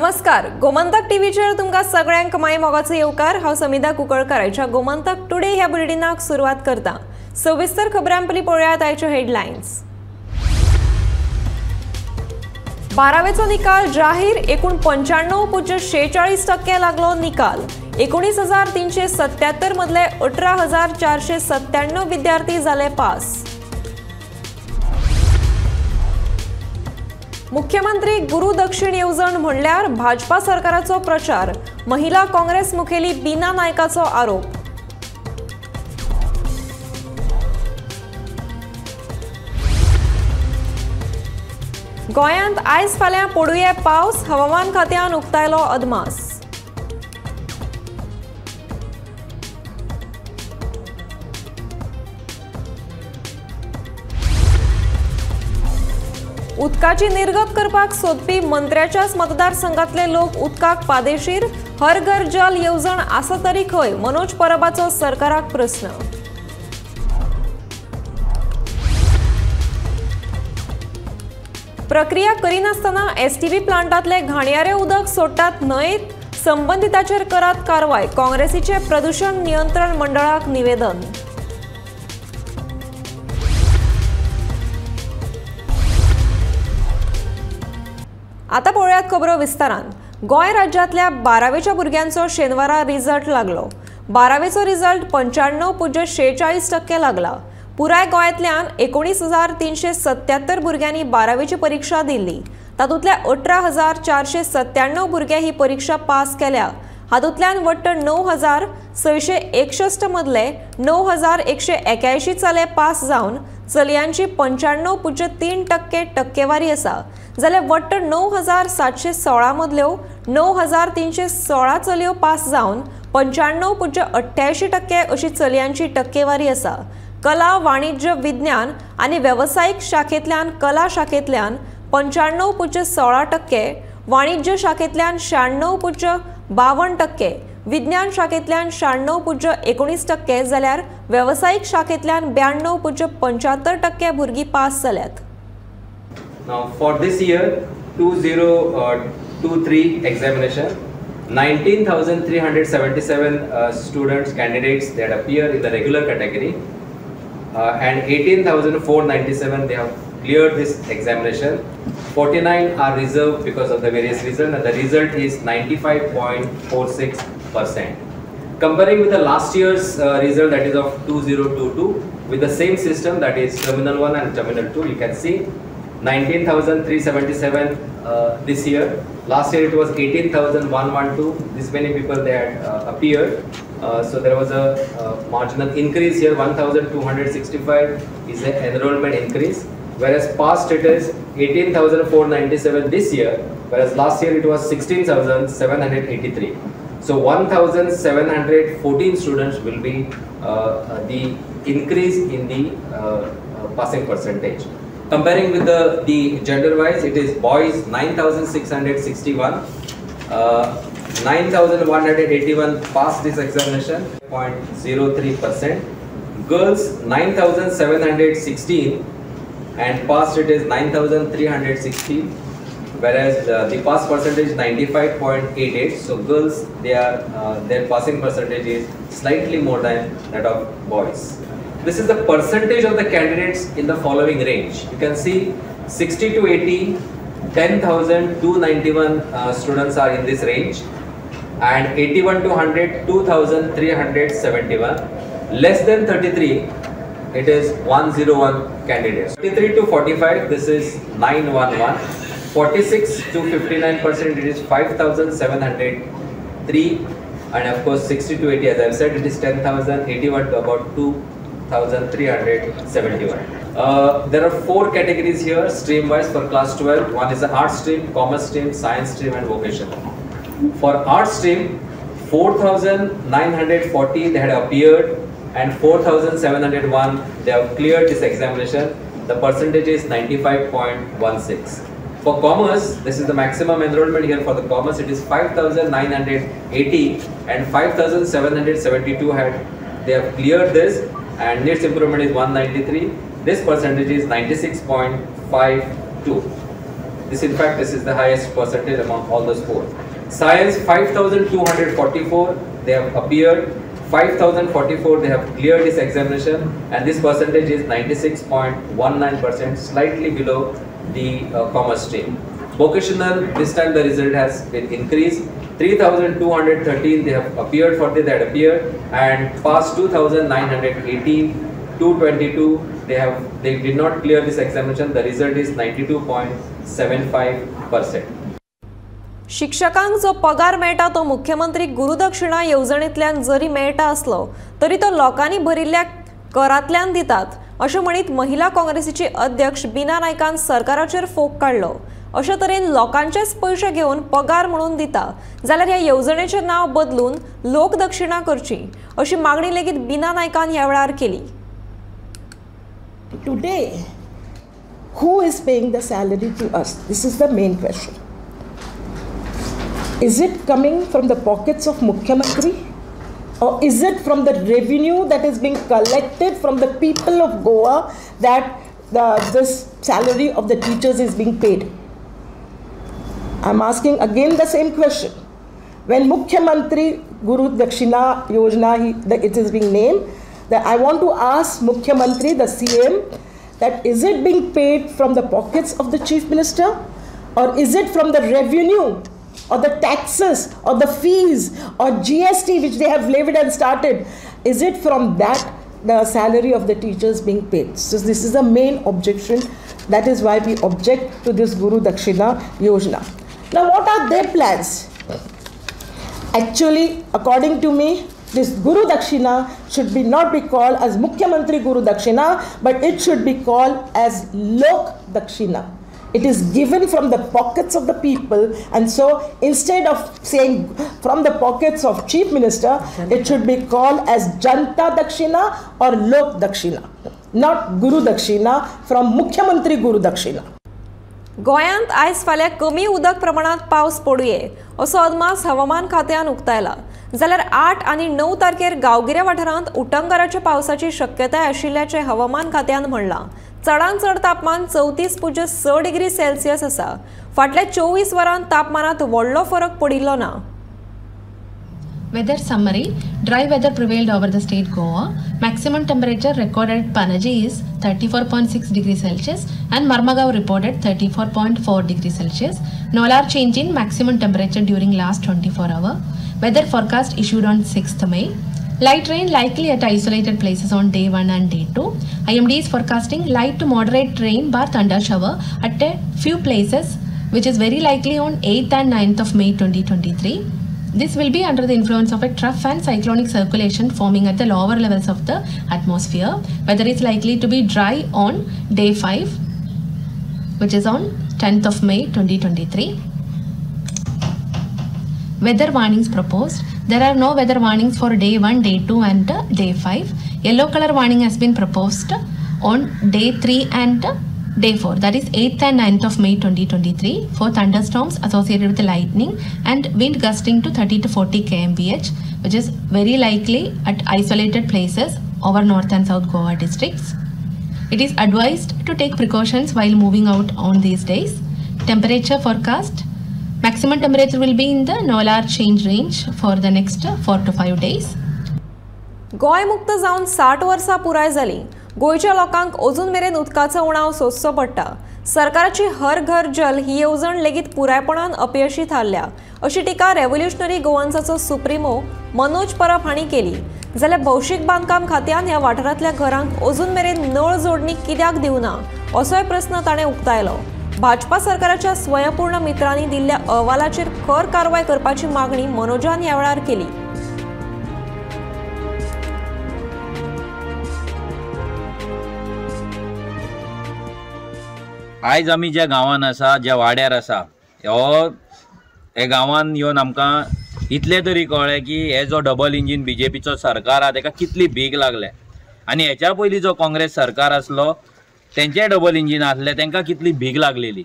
नमस्कार, गोमंतक टीव्हीचेर तुमकां सगळ्यांक माय मोगाचो येवकार। हांव समिधा कुंकळकर आयच्या गोमंतक टुडे ह्या बुलेटिनाक सुरवात करता। सविस्तर खबरांपली पळोवयात आयच्यो हेडलायन्स। 12वेचो निकाल जाहीर, एकूण 95.46% लागलो निकाल। 19,377 मदले 18,497 विद्यार्थी जाले पास। मुख्यमंत्री गुरु दक्षिण येवजण म्हणल्यार भाजपा सरकाराचो प्रचार। महिला काँग्रेस मुखेली बीना नायकाचो आरोप। गोंयांत आयज फाल्यां पडूये पावस, हवामान खात्यान उक्तायलो अदमास। उदकाची निर्गत करपाक सोदपी मंत्र्याच्याच मतदारसंघातले लोक उदकाक पादेशीर। हर घर जल येवजण आसा तरी खंय, मनोज परबाचो सरकाराक प्रस्न। प्रक्रिया करिनासतना एसटीबी प्लांटातले घाणयारे उदक सोडटात न्हंयेत, संबंधिताचेर करात कारवाय। काँग्रेसीचे प्रदूषण नियंत्रण मंडळाक निवेदन। आता पळोवयात खबरो विस्तारान। गोंय राज्यांतल्या 12वेच्या भुरग्यांचो शेनवारा रिझल्ट लागलो। 12वेचो रिझल्ट 95.46% लागला। पुराय गोंयांतल्यान 19,377 भुरग्यांनी 12वेची परीक्षा दिल्ली। तातूंतल्या 18,497 भुरगे ही परीक्षा पास केल्या। हातूंतल्यान वट्ट 9,661 मदले 9,181 चले पास जावन चलयांची 95.3% टक्केवारी आसा, जाल्यार वट्ट 9,716 मदल्यो 9,316 चलयो पास जावन 95.88% अशी चलयांची टक्केवारी आसा। कला, वाणिज्य, विज्ञान आनी वेवसायीक शाखेंतल्यान कला शाखेंतल्यान 95.16%, वाणिज्य शाखेंतल्यान 96.52%, विज्ञान शाखेंतल्यान 96.19%, जाल्यार वेवसायीक शाखेंतल्यान 92.75% भुरगीं पास जाल्यात। Now for this year 2023 examination, 19,377 students, candidates that appear in the regular category and 18,497 they have cleared this examination. 49 are reserved because of the various reasons, and the result is 95.46%. Comparing with the last year's result, that is of 2022, with the same system, that is terminal 1 and terminal 2, you can see 19,377 this year. Last year it was 18,112. This many people they had appeared. So there was a marginal increase here. 1,265 is the enrollment increase. Whereas past it is 18,497 this year. Whereas last year it was 16,783. So 1,714 students will be the increase in the passing percentage. Comparing with the gender wise, it is boys 9,661, 9,181 passed this examination, 0.03%. Girls 9,716 and passed it is 9,316, whereas the pass percentage is 95.88. So girls, their passing percentage is slightly more than that of boys. This is the percentage of the candidates in the following range. You can see 60 to 80, 10,291 students are in this range, and 81 to 100, 2,371. Less than 33, it is 101 candidates. 33 to 45, this is 911. 46 to 59%, it is 5,703. And of course 60 to 80, as I have said, it is 10,081 to about 2,371. There are 4 categories here stream wise for class 12. One is the art stream, commerce stream, science stream and vocational. For art stream, 4,940 they had appeared and 4,701 they have cleared this examination. The percentage is 95.16. For commerce, this is the maximum enrollment here. For the commerce, it is 5,980 and 5,772 they have cleared this, and needs improvement is 193. This percentage is 96.52. This in fact this is the highest percentage among all those four. Science 5244 they have appeared, 5044 they have cleared this examination, and this percentage is 96.19%, slightly below the commerce stream. Vocational, this time the result has been increased. 3213 they have appeared for the that appeared, and passed 2918, 222 they did not clear this examination. The result is 92.75%. शिक्षकांक जो पगार मेळटा तो मुख्यमंत्री गुरुदक्षिणा येवजणेंतल्यान जरी मेळटा आसलो तरी तो लोकांनी भरिल्ल्या करांतल्यान दितात अशें म्हणीत महिला काँग्रेसीची अध्यक्ष बीना नायकान सरकाराचेर फोग काडलो. अशे तरेन लोकांचेच पयशे घेवन पगार म्हणून दिता जाल्यार ह्या येवजणेचें नांव बदलून लोकदक्षिणा करची अशी मागणी लेगीत बीना नायकान ह्या वेळार केली. Today, who is paying the salary to us? This is the main question. Is it coming from the pockets of Mukhyamantri, or is it from the revenue that is being collected from the people of Goa that this salary of the teachers is being paid? I'm asking again the same question. When Mukhyamantri Guru Dakshina Yojana it is being named, that I want to ask Mukhyamantri, the CM, that is it being paid from the pockets of the Chief Minister, or is it from the revenue or the taxes or the fees or GST which they have levied and started? Is it from that the salary of the teachers being paid? So this is the main objection. That is why we object to this Guru Dakshina Yojana. Now what are their plans? Actually, according to me, this Guru Dakshina should not be called as Mukhyamantri Guru Dakshina, but it should be called as Lok Dakshina. It is given from the pockets of the people, and so instead of saying from the pockets of Chief Minister, it should be called as Janta Dakshina or Lok Dakshina, not Guru Dakshina from Mukhyamantri Guru Dakshina. गोंयांत आयज फाल्यां कमी उदक प्रमाणात पावस पडूये असो अदमास हवामान खात्यान उक्तायला. जाल्यार 8 आनी 9 तारखेर गांवगिऱ्या वाठारांत उटंगाराच्या पावसाची शक्यताय आशिल्ल्याचें हवामान खात्यान म्हणलां. चडांत चड तापमान 34.6 डिग्री सेल्सियस आसा. फाटल्या 24 वरांत तापमानात व्हडलो फरक पडिल्लो ना. Weather summary: dry weather prevailed over the state Goa. Maximum temperature recorded at Panaji is 34.6 degrees Celsius and Marmagaon reported 34.4 degrees Celsius. No large change in maximum temperature during last 24 hours. Weather forecast issued on 6th May. Light rain likely at isolated places on day 1 and day 2. IMD is forecasting light to moderate rain bar thunder shower at a few places, which is very likely on 8th and 9th of May 2023. This will be under the influence of a trough and cyclonic circulation forming at the lower levels of the atmosphere. Weather is likely to be dry on day 5, which is on 10th of May 2023. Weather warnings proposed. There are no weather warnings for day 1, day 2 and day 5. Yellow color warning has been proposed on day 3 and day 4, that is 8th and 9th of May 2023 for thunderstorms associated with lightning and wind gusting to 30 to 40 kmph, which is very likely at isolated places over North and South Goa districts. It is advised to take precautions while moving out on these days. Temperature forecast: maximum temperature will be in the no large change range for the next 4 to 5 days. Goa मुक्त जावन 60 वर्सां पुराय जाली. गोंयच्या लोकांक अजून मेरेन उदकाचो उणाव सोंसचो पडटा. सरकाराची हर घर जल ही येवजण लेगीत पुरायपणान अपयशी थारल्या अशी टिका रेव्होल्युशनरी गोवन्साचो सुप्रिमो मनोज परब हांणी केली. जाल्यार भौशीक बांदकाम खात्यान ह्या वाठारांतल्या घरांक अजून मेरेन नळ जोडणी कित्याक दिवना असोय प्रस्न ताणें उक्तायलो. भाजपा सरकाराच्या स्वयंपूर्ण मित्रांनी दिल्ल्या अहवालाचेर खर कारवाय करपाची मागणी मनोजान ह्या वेळार केली. आयज आमी ज्या गांवान आसा, ज्या वाड्यार आसा, हे गांवान येवन आमकां इतले तरी कळ्ळें की हे जो डबल इंजीन बीजेपीचो सरकार आहा ताका कितली भीक लागल्या. आनी हेच्या पयलीं जो काँग्रेस सरकार आसलो तेंचे डबल इंजीन आसले तांकां कितली भीक लागलेली.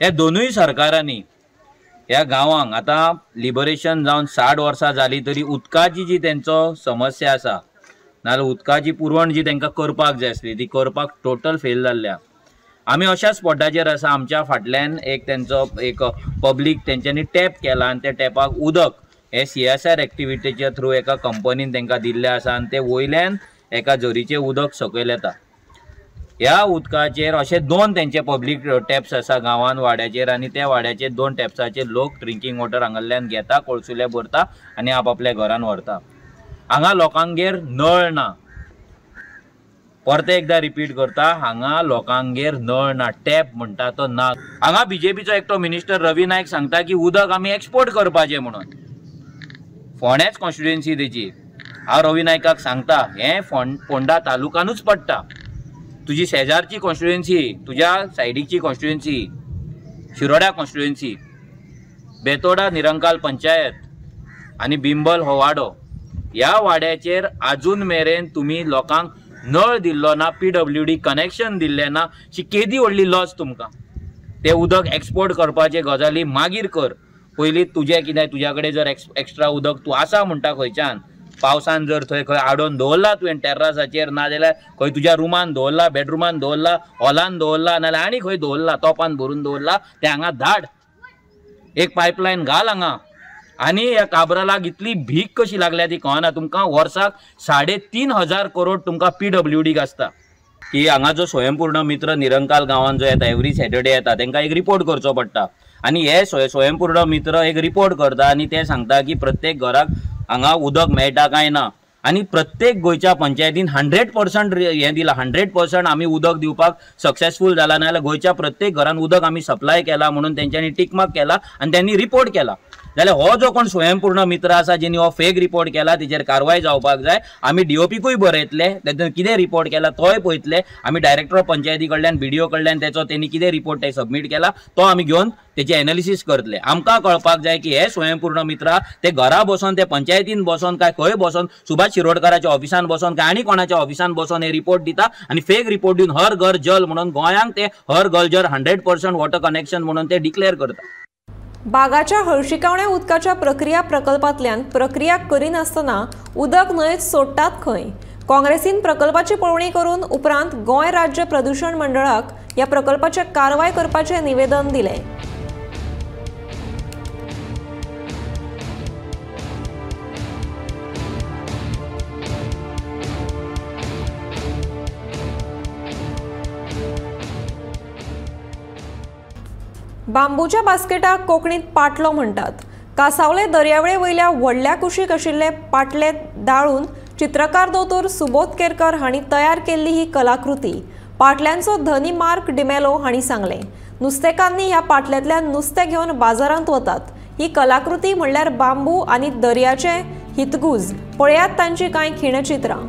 हे दोनूय सरकारांनी ह्या गांवांक आतां लिबरेशन जावन 60 वर्सां जाली तरी उदकाची जी तेंचो समस्या आसा, नाजाल्यार उदकाची पुरवण जी तांकां करपाक जाय आसली ती करपाक टोटल फेल जाल्ल्या. आमी अशा स्पॉटाचेर आसा, आमच्या फाटल्यान एक तेंचो एक पब्लीक तेंच्यांनी टॅप केला आनी त्या टॅपाक उदक हे CSR एक्टिविटीच्या थ्रू एका कंपनीन तांकां दिल्लें आसा आनी ते वयल्यान एका झरीचें उदक सकयल येता. ह्या उदकाचेर अशे 2 तेंचे पब्लीक टॅप्स आसा गांवान वाड्याचेर आनी त्या वाड्याचेर 2 टॅप्साचेर लोक ड्रिंकींग वॉटर हांगाल्यान घेता, कळसुले भरता आनी आपआपल्या घरान व्हरता. हांगा लोकांगेर नळ ना. परते एकदा रिपीट करता, हांगा लोकांगेर नळ ना, टॅप म्हणटा तो ना. हांगा BJPचो एकटो मिनिस्टर रवी नायक सांगता की उदक आमी एक्सपोर्ट करपाचें म्हणून. फोंड्याच कॉन्स्टिट्युएन्सी तेची. हांव रवी नायकाक सांगता, हें फोंडा तालुकानूच पडटा. तुजी शेजारची कॉन्स्टिट्युएन्सी, तुज्या सायडीची कॉन्स्टिट्युएन्सी, शिरोड्या कॉन्स्टिट्युएन्सी, बेतोडा निरंकाल पंचायत आनी बिंबल हो वाडो, ह्या वाड्याचेर आजून मेरेन तुमी लोकांक नळ दिल्लो ना, PWD कनेक्शन दिल्लें ना. शी केदी व्हडली लॉस तुमकां. ते उदक एक्सपोर्ट करपाचे गजाली मागीर कर. पयलीं तुजें कितें, तुज्या कडेन जर एक्स्ट्रा उदक तूं आसा म्हणटा खंयच्यान, पावसान जर थंय खंय आडोवन दवरला तुवें टेर्रासाचेर, नाजाल्यार खंय तुज्या रुमान दवरला, बेडरुमान दवरला, हॉलान दवरला, नाजाल्यार आनी खंय दवरला, तोपान भरून दवरला, ते हांगा धाड. एक पायपलायन घाल हांगा. आनी ह्या काबरालाक इतली भीक कशी लागल्या ती कळना तुमकां. वर्साक 3,500 करोड तुमकां PWD आसता. की हांगा जो स्वयंपूर्ण मित्र निरंकाल गांवान जो येता, एवरी सॅटर्डे येता, तांकां एक रिपोर्ट करचो पडटा. आनी हे स्वयंपूर्ण मित्र एक रिपोर्ट करता आनी ते सांगता की प्रत्येक घराक हांगा उदक मेळटा काय ना. आनी प्रत्येक गोंयच्या पंचायतीन 100% हें दिलां, 100% आमी उदक दिवपाक सक्सेसफूल जाला, नाजाल्यार गोंयच्या प्रत्येक घरान उदक आमी सप्लाय केला म्हणून तेंच्यांनी टीक मार्क केला आनी त्यांनी रिपोर्ट केला. जाल्यार हो जो कोण स्वयंपूर्ण मित्र आसा जेणी हो फेक रिपोर्ट केला, तेचेर कारवाय जावपाक जाय. आमी DOPकूय बरयतले, तेतून कितें रिपोर्ट केला तोय पळयतले. आमी डायरेक्टर ऑफ पंचायती कडल्यान BDO कडल्यान तेचो तेणी कितें रिपोर्ट सबमीट केला तो आमी घेवन तेचे एनालिसीस करतले. आमकां कळपाक जाय की हे स्वयंपूर्ण मित्र ते घरा बसून, ते पंचायतीन बसून, काय खंय बसून, सुभाष शिरोडकराच्या ऑफिसान बसून, काय आनी कोणाच्या ऑफिसान बसून हे रिपोर्ट दिता आनी फेक रिपोर्ट दिवन हर घर जल म्हणून गोंयांक ते हर घर जल 100% वॉटर कनेक्शन म्हणून ते डिक्लेअर करता. बागाच्या हळशिकावण्या उदकाच्या प्रक्रिया प्रकल्पांतल्यान प्रक्रिया करिनासतना उदक न्हंयत सोडटात खंय. काँग्रेसीन प्रकल्पाची पळोवणी करून उपरांत गोंय राज्य प्रदूषण मंडळाक ह्या प्रकल्पाचे कारवाय करपाचे निवेदन दिलें. बांबूच्या बास्केटाक कोंकणीत पाटलो म्हणटात. कासावले दर्यावेळे वयल्या व्हडल्या कुशीक आशिल्ले पाटले दाळून चित्रकार दोतोर सुबोध केरकर हांणी तयार केल्ली ही कलाकृती पाटल्यांचो धनी मार्क डिमेलो हांणी सांगलें. नुस्तेकारांनी ह्या पाटल्यांतल्यान नुस्तें घेवन बाजारांत वतात. ही कलाकृती म्हणल्यार बांबू आनी दर्याचे हितगूज. पळयात तांची कांय खिणचित्रां.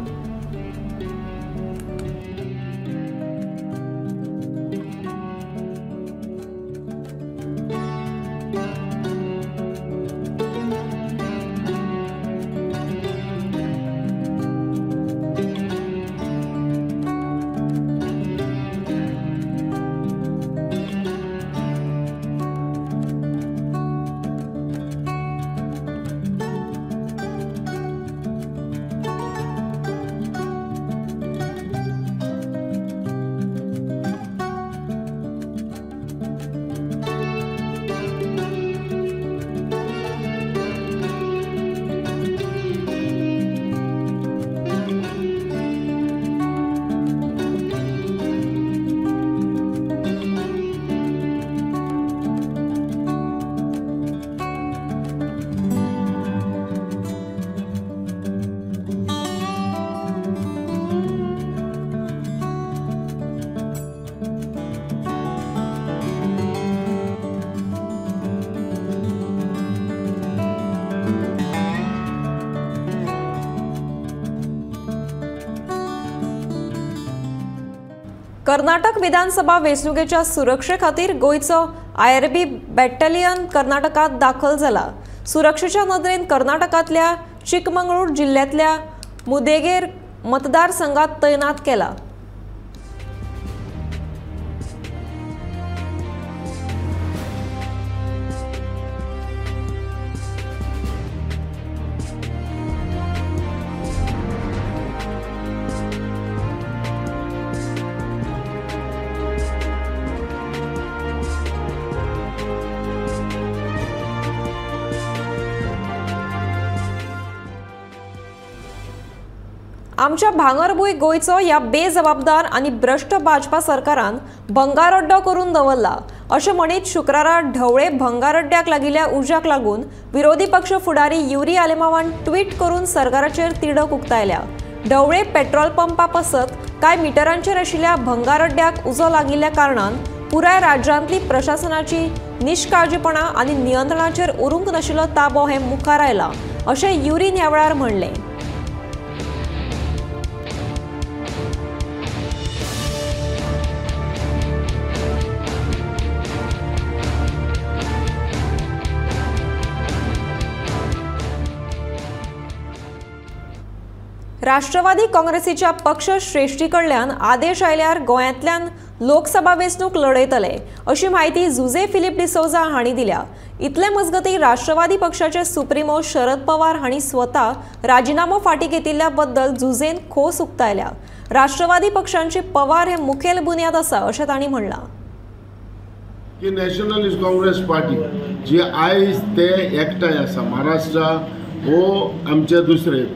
कर्नाटक विधानसभा वेंचणुकेच्या सुरक्षे खातीर गोंयचो IRB बॅटलियन कर्नाटकात दाखल जाला. सुरक्षेच्या नदरेन कर्नाटकांतल्या चिकमंगळूर जिल्ह्यातल्या मुदेगेर मतदारसंघात तैनात केला. आमच्या भांगरभूंय गोयचो ह्या बेजबाबदार आनी भ्रष्ट भाजपा सरकारान भंगारअड्डो करून दवरला अशें म्हणीत शुक्रारा ढवळे भंगारअड्ड्याक लागिल्ल्या उज्याक लागून विरोधी पक्ष फुडारी युरी आलेमावान ट्वीट करून सरकाराचेर तिडक उक्तायल्या। ढवळे पेट्रोल पंपा पसत कांय मिटरांचेर आशिल्ल्या भंगारअड्ड्याक उजो लागिल्ल्या कारणान पुराय राज्यांतली प्रशासनाची निश्काळजीपणा आनी नियंत्रणाचेर उरूंक नाशिल्लो ताबो हें मुखार आयला अशें युरीन ह्या वेळार म्हणलें। राष्ट्रवादी काँग्रेसीच्या पक्ष श्रेष्ठी कडल्यान आदेश आयल्यार गोंयांतल्यान लोकसभा वेंचणूक लढयतले अशी माहिती जुजे फिलिप डिसोजा हांणी दिल्या। इतले मजगती राष्ट्रवादी पक्षाचे सुप्रीमो शरद पवार हांणी स्वता राजीनामो फाटीं घेतिल्ल्या बद्दल जुजेन खोस उक्तायल्या। राष्ट्रवादी पक्षांची पवार हे मुखेल बुन्याद आसा अशें तांणी म्हणलां। की नॅशनलिस्ट काँग्रेस पार्टी जी आयज ते एकठांय आसा महाराष्ट्रा हो आमचे दुसरे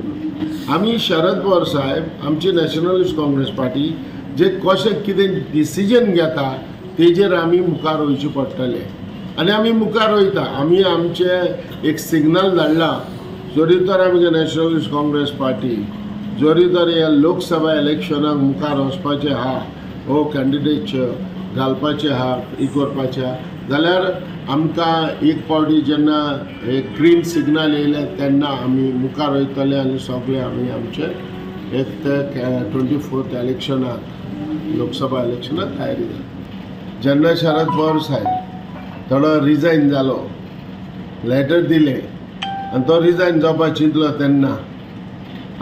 आमी शरद पवार साहेब आमची नॅशनलिस्ट काँग्रेस पार्टी जे कशें कितें डिसिजन घेता तेजेर आमी मुखार वयचे पडटले आनी आमी मुखार वयता। आमी आमचे एक सिग्नल धाडला जोरी तर आमगे नॅशनलिस्ट काँग्रेस पार्टी जोरी तर ह्या लोकसभा इलेक्शनाक मुखार वचपाचें आहा हो कॅन्डिडेट घालपाचें आहा ही करपाचें आहा जाल्यार आमकां एक पावटी जेन्ना एक ग्रीन सिग्नल येयले तेन्ना आमी मुखार वयतले आनी सगळे आमी आमचे एक ते 24th इलेक्शनाक लोकसभा इलेक्शनाक तयारी जाली। जेन्ना शरद पवार साहेब थोडो रिजायन जालो लेटर दिलें आनी तो रिजायन जावपाक चिंतलो तेन्ना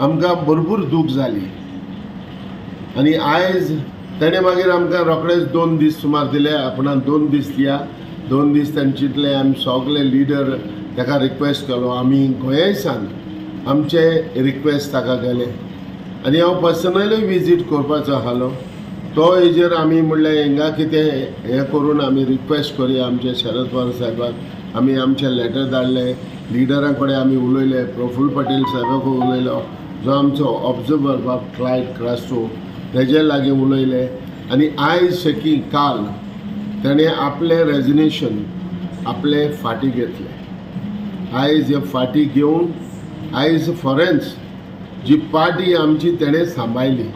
आमकां भरपूर दूख जाली आनी आयज तेणें मागीर आमकां रोखडेच 2 दीस सुमार दिले आपणाक 2 दीस दिया 2 दीस ताणें चिंतले आमी सगळे लिडर ताका रिक्वेस्ट केलो आमी गोंयांसान आमचे रिक्वेस्ट ताका केले आनी हांव पर्सनली विजीट करपाचो आसलो तो हेजेर आमी म्हणलें हिंगा कितें हें करून आमी रिक्वेस्ट करुया आमचे शरद पवार साहेबाक आमी आमचे लेटर धाडले लिडरां कडेन आमी उलयले प्रफुल्ल पटेल साहेबाक उलयलो जो आमचो ऑब्जर्वर बाब क्लायड क्रास्टो तेजे लागीं उलयले आनी आयज शेकी काल तेणें आपले रेजिग्नेशन आपले फाटी घेतले। आयज हे फाटी घेवन आयज फॉरेन्स जी पार्टी आमची तेणें सांबाळली।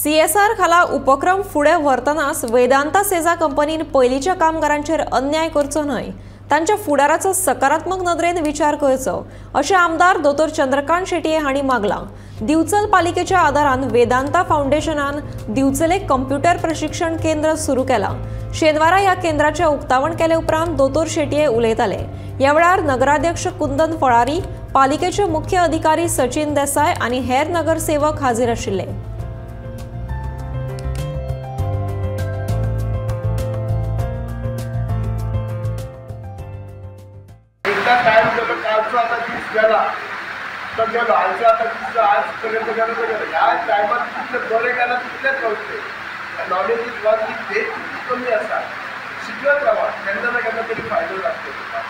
CSR खाला उपक्रम फुडें व्हरतनाच वेदांता सेजा कंपनीन पयलींच्या कामगारांचेर अन्याय करचो न्हय तांच्या फुडाराचो सकारात्मक नदरेन विचार करचो अशें आमदार दोतोर चंद्रकांत शेटये हांणी मागलां। दिवचल पालिकेच्या आदारान वेदांता फाउंडेशनान दिवचलेक कंप्युटर प्रशिक्षण केंद्र सुरू केलां। शेनवारा ह्या केंद्राचें उक्तावण केले उपरांत दोतोर शेटये उलयताले। ह्या वेळार नगराध्यक्ष कुंदन फळारी पालिकेचे मुख्य अधिकारी सचिन देसाय आनी हेर नगरसेवक हाजीर आशिल्ले। टाइम कालचो आता दीस गेला तो गेलो आयचो आता दीस आज पर्यंत गेलो तो गेलो ह्या टायमार जितले बरें गेला तितलेच वचचे नॉलेज वाचली तेच कमी आसा शिकत रावा केन्ना ना केन्ना तरी फायदो लागतो तुका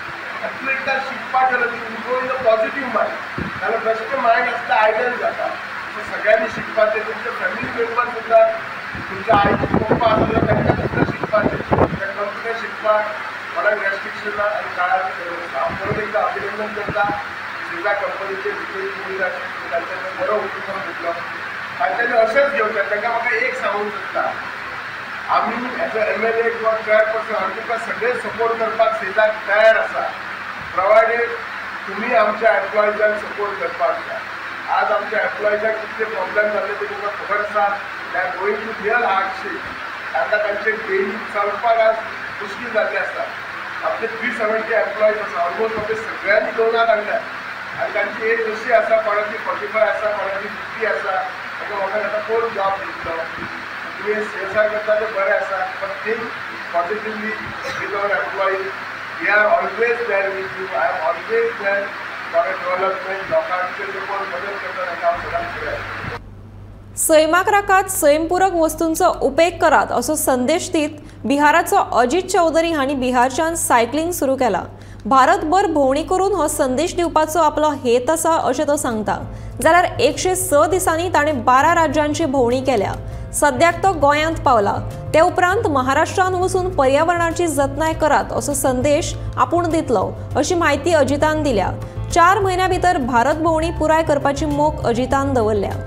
तूं एकदां शिकपाक गेलो की गो इन पॉझिटीव मायंड जाल्यार बेश्टे मायंड आसता आयडियल जाता सो सगळ्यांनी शिकपाचें तुमचे फॅमिली मेंबर सुद्दां तुमच्या आईचे पप्पा आसले तांकां सुद्दां शिकपाचें त्या कंपनी शिकपाक कोणाक रेस्ट्रिक्शन आनी काळाची हांव परत एकदां अभिनंदन करता सेजा कंपनीचे भितर तांच्यानी बरो उपक्रम घेतलो तांच्यांनी अशेंच घेवचें तांकां म्हाका एक सांगूंक सोदता आमी एज अ MLA किंवा चेअरपर्सन आमी तुमकां सगळे सपोर्ट करपाक सेजाक तयार आसा प्रोवायडेड तुमी आमच्या एम्प्लॉयजांक सपोर्ट करपाक जाय। आज आमच्या एम्प्लॉयजांक कितले प्रॉब्लेम जाल्ले ते तुमकां खबर आसा they are going to real hardship तांकां तांचे डेली चलपाक आज मुश्कील जाल्लें आसा। आपले 370 एम्प्लॉयज आसा ऑलमोस्ट आपले सगळ्यांनी लोनार हाडल्यात आनी तांची एज अशी आसा कोणाची 45 आसा कोणाची 50 आसा ताका म्हाका आतां कोण जॉब दितलो तुमी CSR करता तें बरें आसा but think positively with our employees we are always there with you I am always there for development लोकांचे जे कोण मदत करता तांकां हांव सदांच फुडें आसता। सैमाक राखात सैमपूरक वस्तूंचो उपेग करात असो संदेश दीत बिहाराचो अजित चौधरी हांणी बिहारच्यान सायकलिंग सुरू केला। भारतभर भोंवडी करून हो संदेश दिवपाचो आपलो हेत आसा अशें तो सांगता। जाल्यार 106 दिसांनी ताणें 12 राज्यांची भोंवडी केल्या। सद्याक तो गोंयांत पावला। ते उपरांत महाराष्ट्रांत वचून पर्यावरणाची जतनाय करात असो संदेश आपूण दितलो अशी माहिती अजितान दिल्या। 4 म्हयन्यां भितर भारत भोंवडी पुराय करपाची मोख अजितान दवरल्या।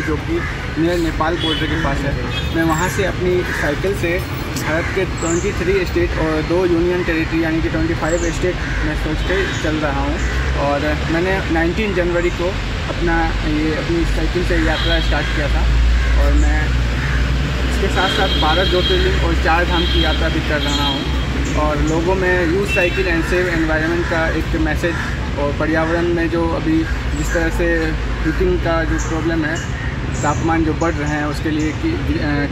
जो कि नियर नेपाल बॉर्डर के पास है। मैं वहाँ से अपनी साइकिल से भारत के 23 स्टेट और 2 यूनियन टेरिटरी यानी कि 25 स्टेट में सोच के चल रहा हूँ। और मैंने 19 जनवरी को अपनी साइकिल से यात्रा स्टार्ट किया था और मैं इसके साथ साथ 12 ज्योतिर्लिंग और 4 धाम की यात्रा भी कर रहा हूँ। और लोगों में use cycle end save environment का एक मैसेज और पर्यावरण में जो अभी जिस तरह से हीटिंग का जो प्रॉब्लम है, तापमान जो बढ़ रहे हैं, उसके लिए कि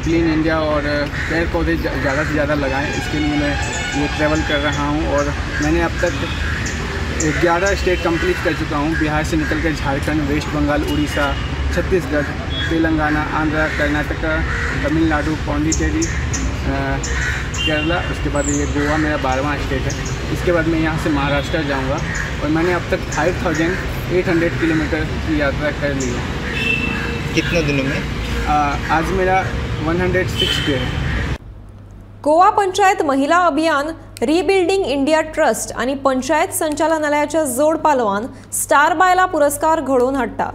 क्लीन इंडिया और पेड़ पौधे ज़्यादा से ज़्यादा लगाएं, इसके लिए मैं ये ट्रैवल कर रहा हूँ। और मैंने अब तक 11 स्टेट कंप्लीट कर चुका हूँ। बिहार से निकल कर झारखंड, वेस्ट बंगाल, उड़ीसा, छत्तीसगढ़, तेलंगाना, आंध्रा, कर्नाटका, तमिलनाडु, पौंडीचेरी, केरला। उसके बाद ये गोवा मेरा 12वां स्टेट है। इसके बाद मैं यहाँ से महाराष्ट्र जाऊँगा। और मैंने अब तक 5800 किलोमीटर की यात्रा कर ली है। कितने दिनों में? आज मेरा 106 डे है। गोवा पंचायत महिला अभियान, रिबिल्डिंग इंडिया ट्रस्ट आणि पंचायत संचालनालयाच्या जोड पालवान स्टार बायला पुरस्कार घडोवन हाडटा।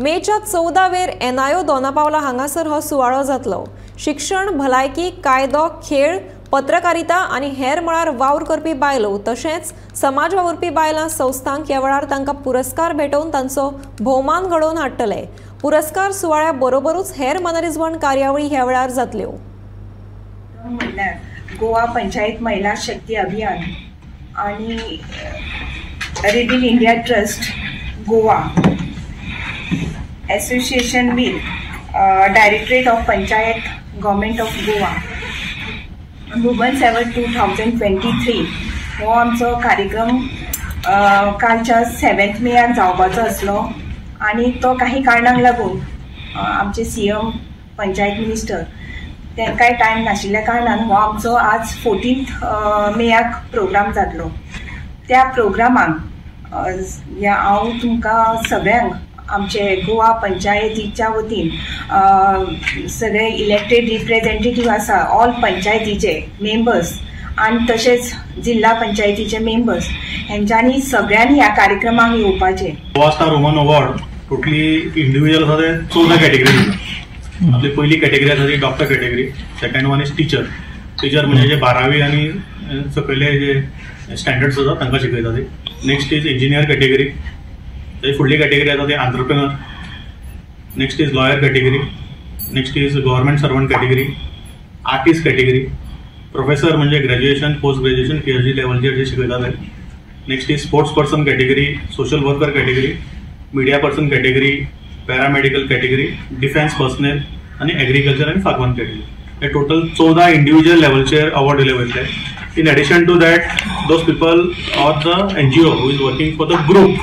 मेच्या 14 वेर NIO दोनापावला हांगासर हो सुवाळो जातलो। शिक्षण, भलायकी, कायदो, खेळ, पत्रकारिता आणि हेर मळार वावर करपी बायलो तशेंच समाज वावुरपी बायलां संस्थांक ह्या वेळार तांकां पुरस्कार भेटोवन तांचो भोवमान घडोवन हाडटले। पुरस्कार सुवाळ्या बरोबरूच हेर मनरिजवण कार्यावळी ह्या वेळार जातल्यो। गोवा पंचायत महिला शक्ती अभियान आणि rebuild India trust Goa association with directorate of panchayat government of Goa women's award 2023 हो आमचो कार्यक्रम कालच्या 7 मेयाक जावपाचो आसलो आणि तो काही कारणांक लागून आमचे CM पंचायत मिनिस्टर तांकांय टायम नाशिल्ल्या कारणान हो आमचो आज 14 मेयाक प्रोग्राम जातलो। त्या प्रोग्रामाक हांव तुमकां सगळ्यांक आमचे गोवा पंचायतीच्या वतीन सगळे इलेक्टेड रिप्रेझेंटेटिव्ह आसा ऑल पंचायतीचे मेंबर्स आणि तसेच जिल्हा पंचायतीचे मेंबर्स हेंच्यांनी सगळ्यांनी ह्या कार्यक्रमाक येवपाचे। Goa star woman award totally individual आसा ते 14 कॅटेगरी। आपली पहिली कॅटेगरी आसा ती doctor category, second one is teacher म्हणजे जे 12वी आणि सकयले जे स्टँडर्ड्स आसा तांकां शिकयता ते। नेक्स्ट इज इंजिनियर कॅटेगरी, त्याची फुडली कॅटेगरी आसा ती entrepreneur. Next is lawyer category, next is government servant category, artist category, professor म्हणजे ग्रॅज्युएशन, पोस्ट ग्रॅज्युएशन, PhD लेवलचेर जे शिकयता ते। Next is sports person category, social worker category, media person category, paramedical category, defence personal आणि agriculture आणि farmer category. हे total 14 individual लेवलचेर award दिले वयतले। In addition to that those people or the NGO who is working for the group.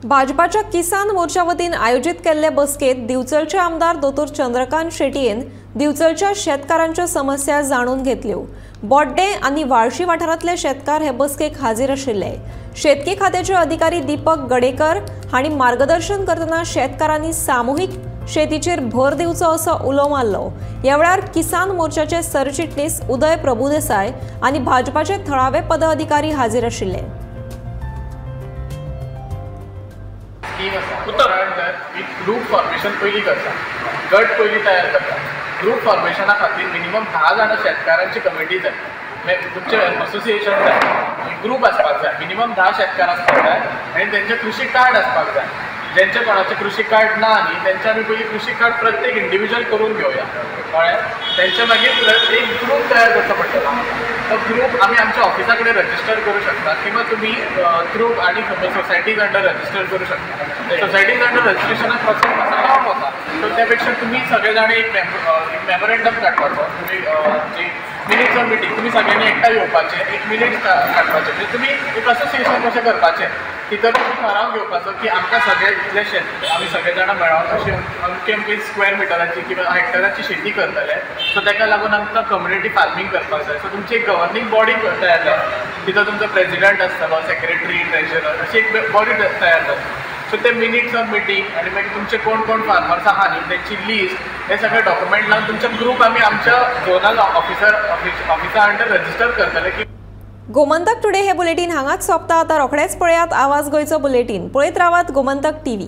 भाजपाच्या किसान मोर्चा वतीन आयोजित केल्ले बसकेत दिवचलचे आमदार दोतोर चंद्रकांत शेटयेन दिवचलच्या शेतकारांच्या समस्या जाणून घेतल्यो। बोड्डे आणि वाळशी वाठारांतले शेतकार हे बसकेक हाजीर आशिल्ले। शेतकी खात्याचे अधिकारी दीपक गडेकर हांणी मार्गदर्शन करतना शेतकारांनी सामुहीक शेतीचेर भर दिवचो असो उलो मारलो। ह्या वेळार किसान मोर्चाचे सरचिटणीस उदय प्रभुदेसाय आणि भाजपाचे थळावे पदाधिकारी हाजीर आशिल्ले। ग्रुप फॉर्मेशन पयलीं करता, गट पयलीं तयार करता। ग्रुप फॉर्मेशना खातीर मिनिमम 10 जाणां शेतकारांची कमिटी जाय, तुमचे असोसिएशन जाय, ग्रुप आसपाक जाय, मिनिमम 10 शेतकार आसपाक जाय आनी तेंचे कृषी कार्ड आसपाक जाय। ज्यांचे कोणाचे कृषी कार्ड ना न्ही तेंचे आमी पयलीं कृषी कार्ड प्रत्येक इंडिविज्युअल करून घेवया, कळ्ळें? तेंचे मागीर एक ग्रुप तयार करचो पडटलो। तो ग्रुप आमी आमच्या ऑफिसा कडेन रजिस्टर करूं शकता किंवा तुमी थ्रू आनी सोसायटीज अंडर रजिस्टर करूं शकता। सोसायटीज अंडर रजिस्ट्रेशनाक प्रोसेस मातसो लांब वता, सो त्या पेक्षा तुमी सगळे जाण एक मेमोरेंडम काडपाचो। तुमी जी मिनिट्स ऑफ मिटींग तुमी सगळ्यांनी एकठांय येवपाचें, एक मिनिट काडपाचें, म्हणजे तुमी एक असोसिएशन कशें करपाचें तिथं तुम्ही ठराव घेवपाचो की आमकां सगळे इतले शेत आमी सगळे जाणां मेळोन अशी अमकी अमकी स्क्वेअर मिटराची किंवा हेक्टराची शेती करतले सो ताका लागून आमकां कम्युनिटी फार्मींग करपाक जाय सो तुमची एक गव्हर्निंग बॉडी तयार जाता तिथं तुमचो प्रेसिडेंट आसतलो सेक्रेटरी ट्रेजरर अशी एक बॉडी तयार जाता सो ते मिनिट्स ऑफ मिटींग आनी मागीर तुमचे कोण कोण फार्मर्स आहा न्ही तेंची लिस्ट हे सगळे डॉक्युमेंट लावन तुमचे ग्रुप आमी आमच्या झोनल ऑफिसा अंडर रजिस्टर करतले की गोमंतक टुडे हे बुलेटिन हांगाच सोंपता. आता रोखडेच पळयात आवाज गोंयचो बुलेटिन. पळयत रावात गोमंतक TV.